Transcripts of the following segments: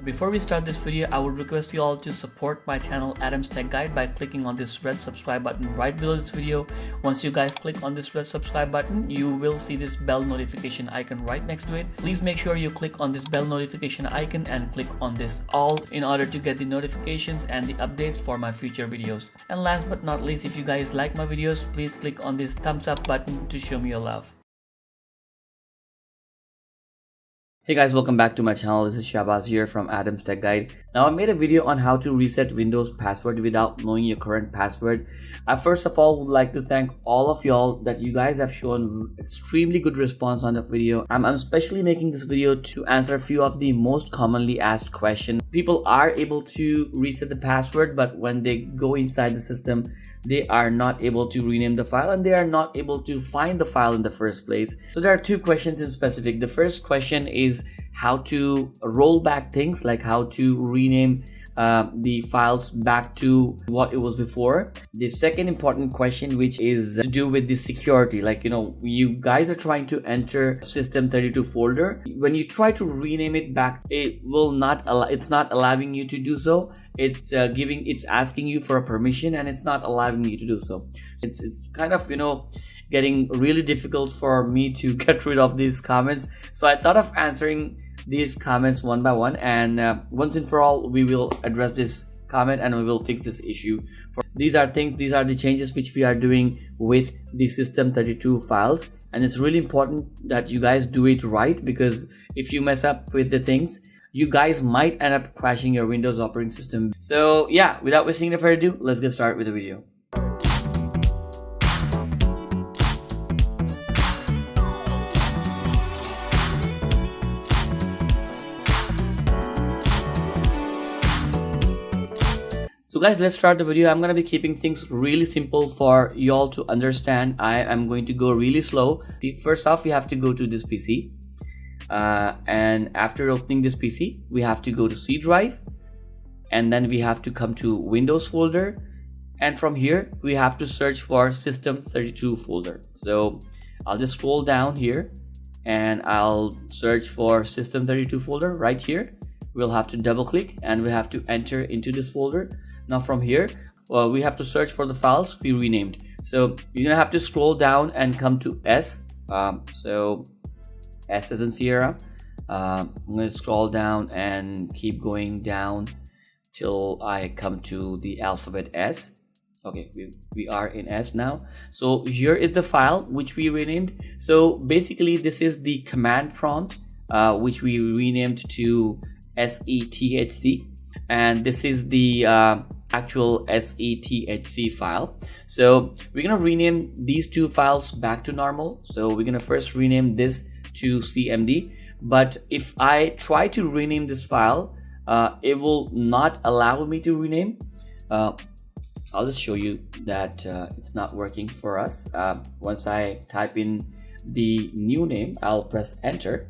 Before we start this video, I would request you all to support my channel Adam's Tech Guide by clicking on this red subscribe button right below this video. Once you guys click on this red subscribe button, you will see this bell notification icon right next to it. Please make sure you click on this bell notification icon and click on this all in order to get the notifications and the updates for my future videos. And last but not least, if you guys like my videos, please click on this thumbs up button to show me your love. Hey guys, welcome back to my channel. This is Shahbaz here from Adam's Tech Guide. Now I made a video on how to reset Windows password without knowing your current password. I first of all would like to thank all of y'all that you guys have shown extremely good response on the video. I'm especially making this video to answer a few of the most commonly asked questions. People are able to reset the password, but when they go inside the system, they are not able to rename the file and they are not able to find the file in the first place. So there are two questions in specific. The first question is how to roll back things, like how to rename the files back to what it was before. The second important question, which is to do with the security, like you guys are trying to enter system32 folder. When you try to rename it back, it's not allowing you to do so. It's asking you for a permission and it's not allowing you to do so. It's kind of getting really difficult for me to get rid of these comments, so I thought of answering these comments one by one, and once and for all we will address this comment and we will fix this issue. These are the changes which we are doing with the system32 files, and it's really important that you guys do it right, because if you mess up with the things, you guys might end up crashing your Windows operating system. So yeah, without wasting any further ado, let's get started with the video. So guys, let's start the video. I'm going to be keeping things really simple for y'all to understand. I am going to go really slow. See, first off, we have to go to this PC. And after opening this PC, we have to go to C drive. And then we have to come to Windows folder. And from here, we have to search for system32 folder. So I'll just scroll down here and I'll search for system32 folder right here. We'll have to double click and we have to enter into this folder. Now from here, we have to search for the files we renamed. So you're gonna have to scroll down and come to S. So S as in Sierra. I'm gonna scroll down and keep going down till I come to the alphabet S. Okay, we are in S now. So here is the file which we renamed. So basically this is the command prompt which we renamed to SETHC, and this is the actual SETHC file. So we're gonna rename these two files back to normal. So we're gonna first rename this to CMD, but if I try to rename this file, it will not allow me to rename. I'll just show you that it's not working for us. Once I type in the new name, I'll press enter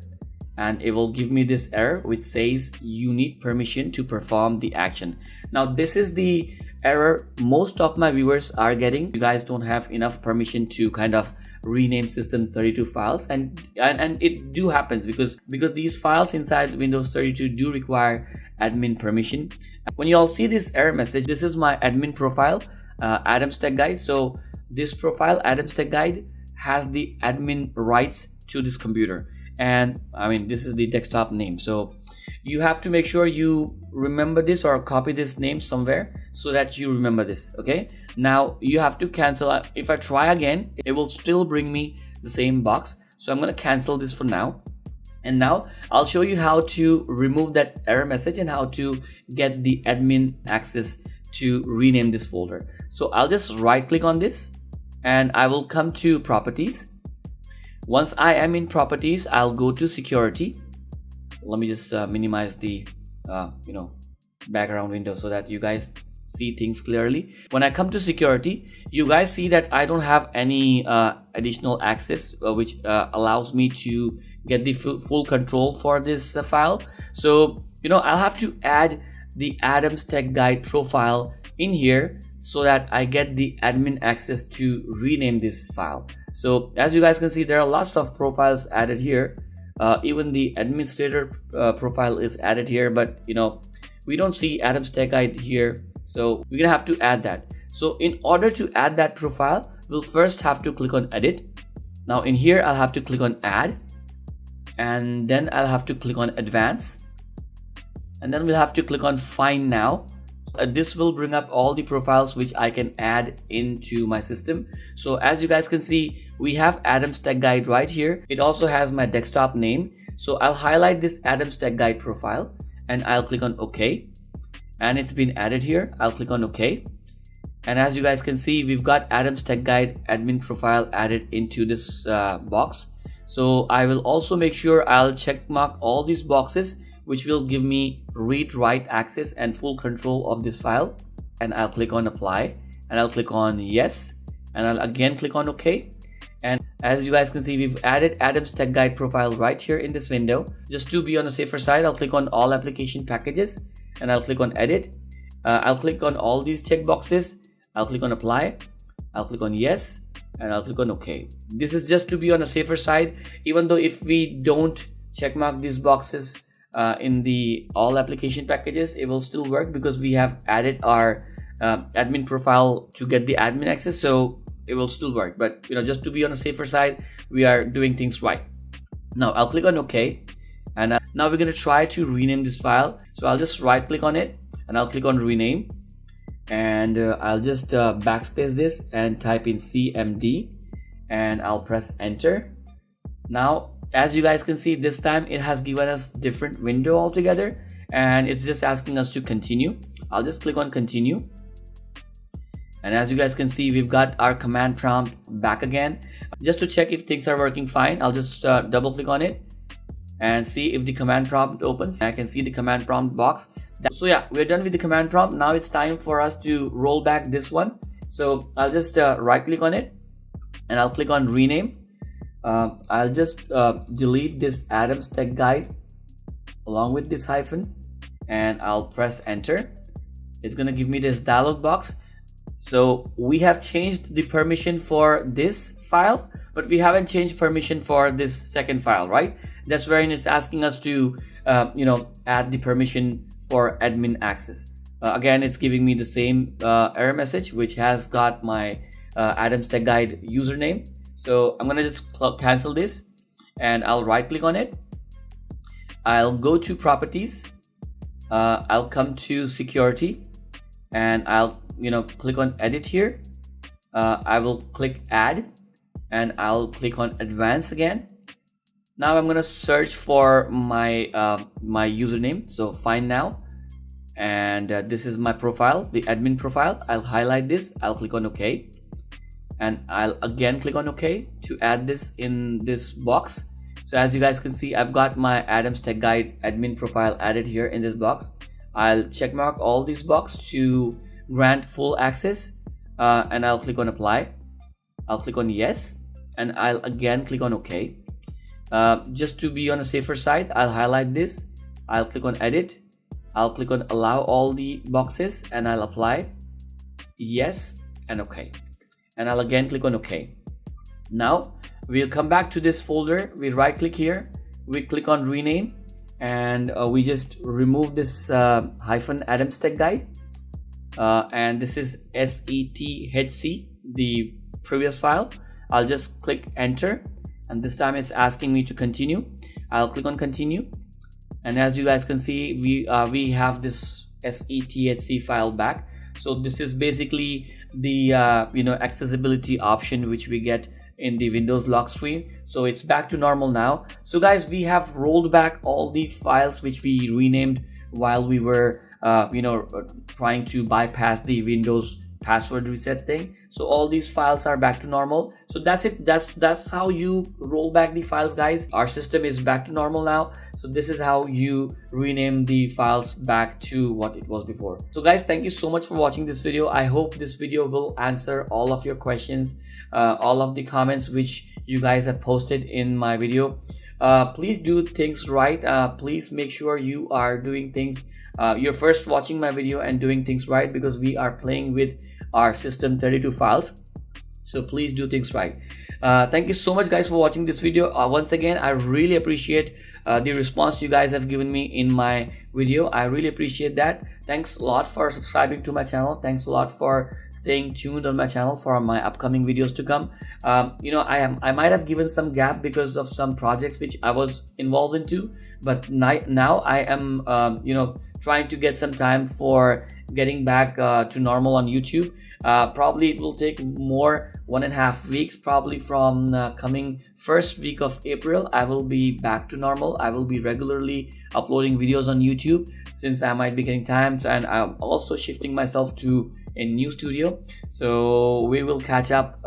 and it will give me this error which says you need permission to perform the action. Now this is the error most of my viewers are getting. You guys don't have enough permission to kind of rename system32 files, and it do happens because these files inside Windows 32 do require admin permission. When you all see this error message, this is my admin profile, Adam's Tech Guide. So this profile, Adam's Tech Guide, has the admin rights to this computer, and I mean this is the desktop name. So you have to make sure you remember this or copy this name somewhere so that you remember this. Okay, now you have to cancel. If I try again, it will still bring me the same box, so I'm going to cancel this for now. And now I'll show you how to remove that error message and how to get the admin access to rename this folder. So I'll just right click on this and I will come to properties. Once I am in properties, I'll go to security. Let me just minimize the background window so that you guys see things clearly. When I come to security, you guys see that I don't have any additional access which allows me to get the full control for this file. So I'll have to add the Adam's Tech Guide profile in here so that I get the admin access to rename this file. So as you guys can see, there are lots of profiles added here. Even the administrator profile is added here, but we don't see Adam's Tech Guide here, so we're gonna have to add that. So in order to add that profile, we'll first have to click on edit. Now in here I'll have to click on add, and then I'll have to click on advance, and then we'll have to click on find now. This will bring up all the profiles which I can add into my system. So as you guys can see, we have Adam's Tech Guide right here. It also has my desktop name. So I'll highlight this Adam's Tech Guide profile and I'll click on OK, and it's been added here. I'll click on OK, and as you guys can see, we've got Adam's Tech Guide admin profile added into this box. So I will also make sure I'll check mark all these boxes which will give me read-write access and full control of this file, and I'll click on apply, and I'll click on yes, and I'll again click on OK. And as you guys can see, we've added Adam's Tech Guide profile right here in this window. Just to be on the safer side, I'll click on all application packages and I'll click on edit. I'll click on all these check boxes. I'll click on apply, I'll click on yes, and I'll click on OK. This is just to be on the safer side. Even though if we don't check mark these boxes in the all application packages, it will still work because we have added our admin profile to get the admin access, so it will still work. But just to be on the safer side, we are doing things right. Now I'll click on OK, and now we're going to try to rename this file. So I'll just right click on it and I'll click on rename, and I'll just backspace this and type in CMD, and I'll press enter. Now as you guys can see, this time it has given us different window altogether, and it's just asking us to continue. I'll just click on continue, and as you guys can see, we've got our command prompt back again. Just to check if things are working fine, I'll just double click on it and see if the command prompt opens. I can see the command prompt box. So yeah, we're done with the command prompt. Now it's time for us to roll back this one. So I'll just right click on it and I'll click on rename. I'll just delete this Adam's Tech Guide along with this hyphen, and I'll press enter. It's gonna give me this dialog box. So we have changed the permission for this file, but we haven't changed permission for this second file, right? That's where it's asking us to add the permission for admin access. Again, it's giving me the same error message which has got my Adam's Tech Guide username. So I'm gonna just cancel this, and I'll right click on it. I'll go to properties, I'll come to security, and I'll click on edit here. I will click add, and I'll click on advanced again. Now I'm gonna search for my my username, so find now, and this is my profile, the admin profile. I'll highlight this, I'll click on OK, and I'll again click on OK to add this in this box. So as you guys can see, I've got my Adam's Tech Guide admin profile added here in this box. I'll check mark all these boxes to grant full access, and I'll click on apply. I'll click on yes, and I'll again click on OK. Just to be on a safer side, I'll highlight this, I'll click on edit, I'll click on allow all the boxes, and I'll apply, yes, and OK, and I'll again click on OK. Now we'll come back to this folder. We right click here, we click on rename, and we just remove this hyphen Adam's Tech Guide, and this is SETHC, the previous file. I'll just click enter, and this time it's asking me to continue. I'll click on continue, and as you guys can see, we have this SETHC file back. So this is basically the accessibility option which we get in the Windows lock screen. So it's back to normal now. So guys, we have rolled back all the files which we renamed while we were trying to bypass the Windows password reset thing. So all these files are back to normal. So that's it. That's how you roll back the files, guys. Our system is back to normal now. So this is how you rename the files back to what it was before. So guys, thank you so much for watching this video. I hope this video will answer all of your questions, all of the comments which you guys have posted in my video. Please do things right. Please make sure you are doing things, you're first watching my video and doing things right, because we are playing with our system 32 files. So please do things right. Thank you so much guys for watching this video. Once again, I really appreciate the response you guys have given me in my video. I really appreciate that. Thanks a lot for subscribing to my channel. Thanks a lot for staying tuned on my channel for my upcoming videos to come. You know, I might have given some gap because of some projects which I was involved into, but now I am you know, trying to get some time for getting back to normal on YouTube. Probably it will take more 1.5 weeks. Probably from coming first week of April, I will be back to normal. I will be regularly uploading videos on YouTube, since I might be getting time, and I'm also shifting myself to a new studio. So we will catch up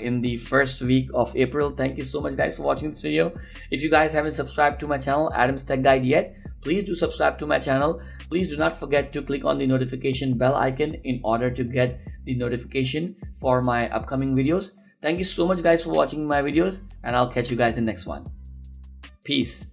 in the first week of April. Thank you so much guys for watching this video. If you guys haven't subscribed to my channel, Adam's Tech Guide, yet, please do subscribe to my channel. Please do not forget to click on the notification bell icon in order to get the notification for my upcoming videos. Thank you so much guys for watching my videos, and I'll catch you guys in the next one. Peace.